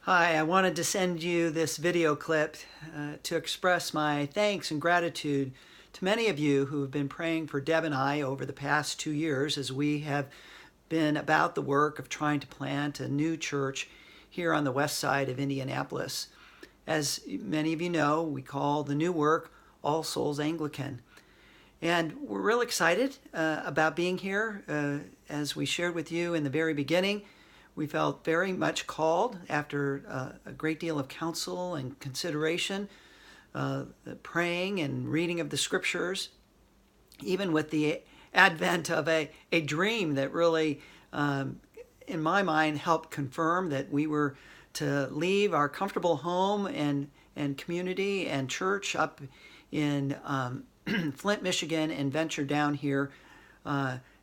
Hi, I wanted to send you this video clip to express my thanks and gratitude to many of you who have been praying for Deb and I over the past 2 years as we have been about the work of trying to plant a new church here on the west side of Indianapolis. As many of you know, we call the new work All Souls Anglican. And we're real excited about being here. As we shared with you in the very beginning, we felt very much called after a great deal of counsel and consideration, praying and reading of the scriptures, even with the advent of a dream that really, in my mind, helped confirm that we were to leave our comfortable home and community and church up in Flint, Michigan, and venture down here.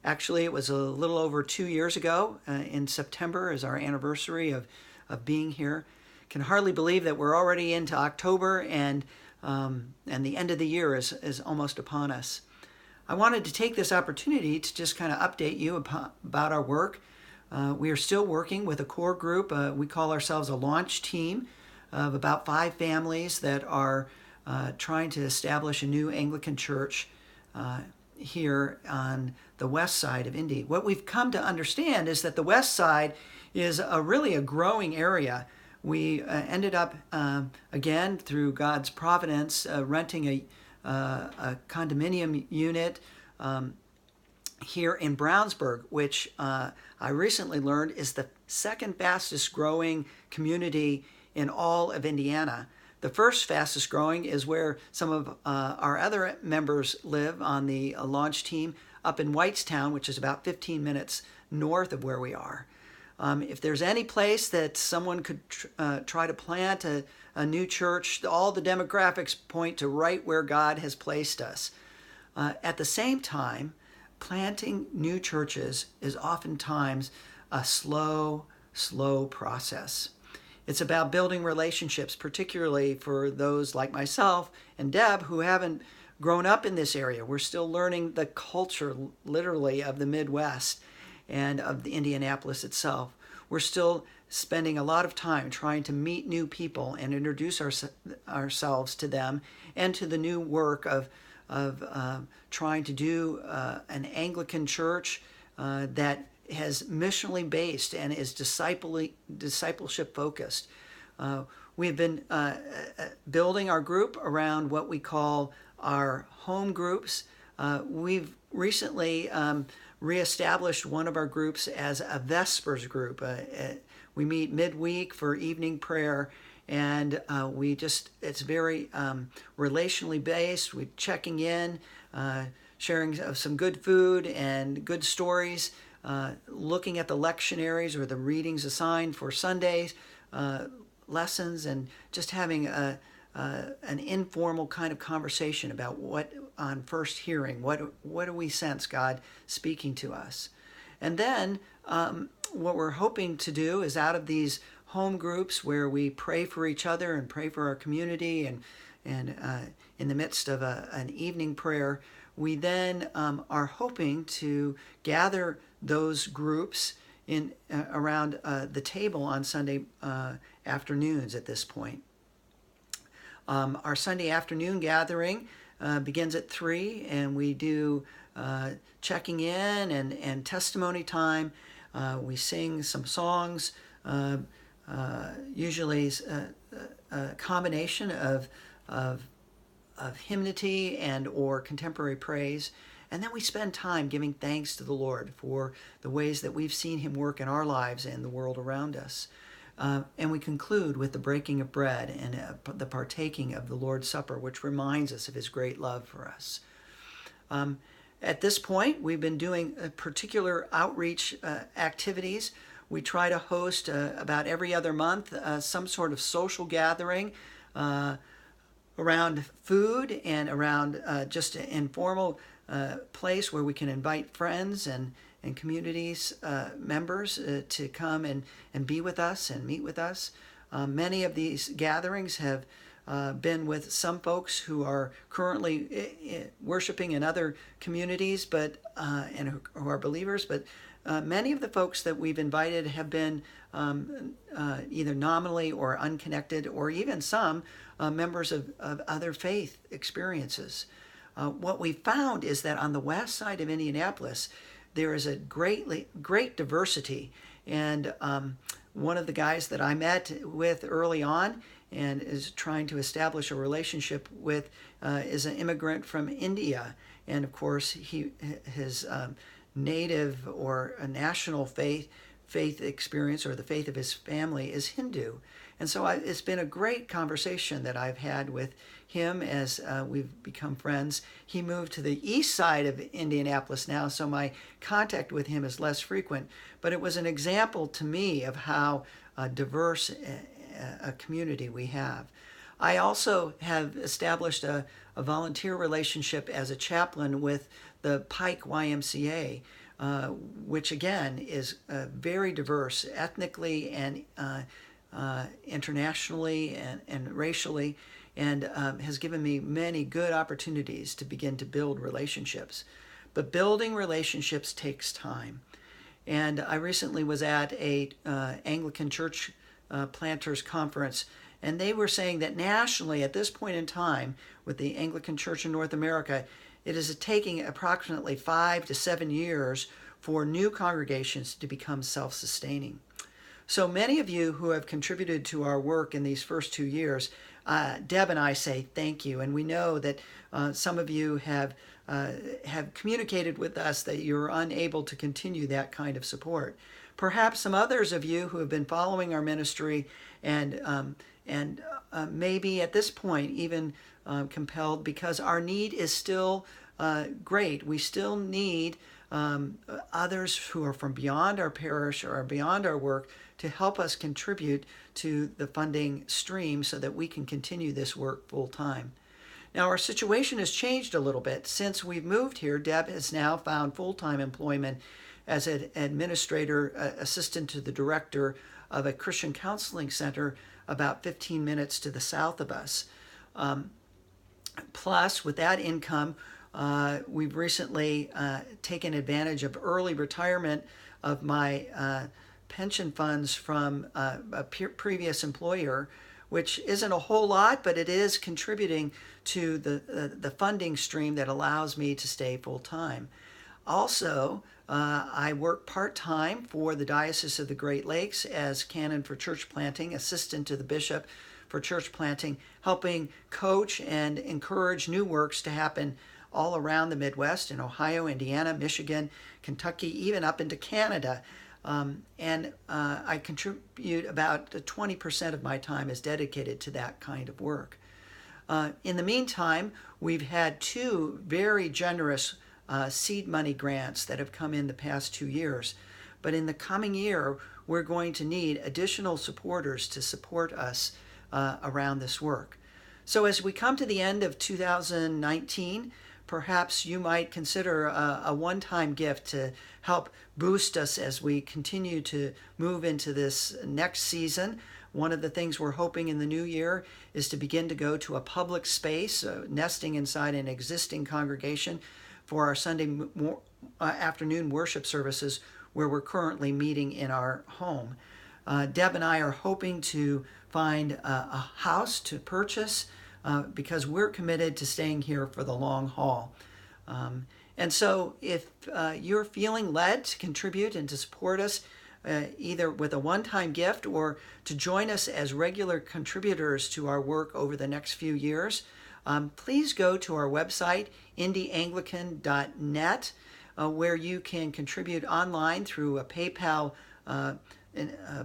Actually, it was a little over 2 years ago. In September is our anniversary of being here. Can hardly believe that we're already into October and the end of the year is almost upon us. I wanted to take this opportunity to just kind of update you about our work. We are still working with a core group. We call ourselves a launch team of about 5 families that are trying to establish a new Anglican church here on the west side of Indy. What we've come to understand is that the west side is really a growing area. We ended up, again, through God's providence, renting a condominium unit here in Brownsburg, which I recently learned is the second fastest growing community in all of Indiana. The first fastest growing is where some of our other members live on the launch team up in Whitestown, which is about 15 minutes north of where we are. If there's any place that someone could try to plant a new church, all the demographics point to right where God has placed us. At the same time, planting new churches is oftentimes a slow process. It's about building relationships, particularly for those like myself and Deb who haven't grown up in this area. We're still learning the culture, literally, of the Midwest and of the Indianapolis itself. We're still spending a lot of time trying to meet new people and introduce ourselves to them and to the new work of trying to do an Anglican church that has missionally based and is discipleship focused. We've been building our group around what we call our home groups. We've recently reestablished one of our groups as a Vespers group. We meet midweek for evening prayer, and it's very relationally based. We're checking in, sharing some good food and good stories, looking at the lectionaries or the readings assigned for Sundays, lessons, and just having an informal kind of conversation about what on first hearing, what do we sense God speaking to us. And then what we're hoping to do is out of these home groups where we pray for each other and pray for our community and in the midst of an evening prayer, we then are hoping to gather those groups in around the table on Sunday afternoons at this point. Our Sunday afternoon gathering begins at 3, and we do checking in and testimony time. We sing some songs, usually a combination of hymnody and or contemporary praise. And then we spend time giving thanks to the Lord for the ways that we've seen him work in our lives and the world around us. And we conclude with the breaking of bread and the partaking of the Lord's Supper, which reminds us of his great love for us. At this point, we've been doing particular outreach activities. We try to host about every other month some sort of social gathering around food and around just an informal place where we can invite friends and communities members to come and be with us and meet with us. Many of these gatherings have been with some folks who are currently worshiping in other communities, but and who are believers, but many of the folks that we've invited have been either nominally or unconnected, or even some members of other faith experiences. What we found is that on the west side of Indianapolis, there is a great diversity. And one of the guys that I met with early on and is trying to establish a relationship with is an immigrant from India. And of course, his native or a national faith experience, or the faith of his family, is Hindu. And so it's been a great conversation that I've had with him as we've become friends. He moved to the east side of Indianapolis now, so my contact with him is less frequent. But it was an example to me of how diverse a community we have. I also have established a volunteer relationship as a chaplain with the Pike YMCA, which again is very diverse ethnically and internationally and racially, and has given me many good opportunities to begin to build relationships. But building relationships takes time. And I recently was at a Anglican church planters conference, and they were saying that nationally at this point in time with the Anglican Church in North America, it is taking approximately 5 to 7 years for new congregations to become self-sustaining. So many of you who have contributed to our work in these first 2 years, Deb and I say thank you. And we know that some of you have communicated with us that you're unable to continue that kind of support. Perhaps some others of you who have been following our ministry and maybe at this point even compelled, because our need is still great. We still need others who are from beyond our parish or beyond our work to help us contribute to the funding stream so that we can continue this work full time. Now, our situation has changed a little bit. Since we've moved here, Deb has now found full-time employment as an administrator, assistant to the director of a Christian counseling center about 15 minutes to the south of us. Plus, with that income, we've recently taken advantage of early retirement of my pension funds from a previous employer, which isn't a whole lot, but it is contributing to the funding stream that allows me to stay full-time. Also, I work part-time for the Diocese of the Great Lakes as canon for church planting, assistant to the bishop for church planting, helping coach and encourage new works to happen all around the Midwest, in Ohio, Indiana, Michigan, Kentucky, even up into Canada. I contribute about 20% of my time is dedicated to that kind of work. In the meantime, we've had 2 very generous seed money grants that have come in the past 2 years. But in the coming year, we're going to need additional supporters to support us around this work. So as we come to the end of 2019, perhaps you might consider a one-time gift to help boost us as we continue to move into this next season. One of the things we're hoping in the new year is to begin to go to a public space, nesting inside an existing congregation for our Sunday afternoon worship services, where we're currently meeting in our home. Deb and I are hoping to find a house to purchase because we're committed to staying here for the long haul. And so if you're feeling led to contribute and to support us, either with a one-time gift or to join us as regular contributors to our work over the next few years, please go to our website, indyanglican.net, where you can contribute online through a PayPal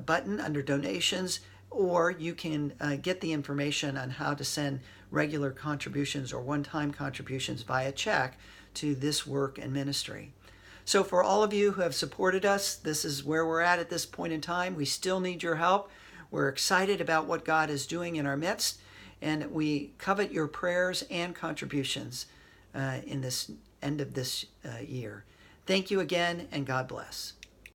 button under donations, or you can get the information on how to send regular contributions or one-time contributions via check to this work and ministry. So for all of you who have supported us, this is where we're at this point in time. We still need your help. We're excited about what God is doing in our midst, and we covet your prayers and contributions in this end of this year. Thank you again, and God bless.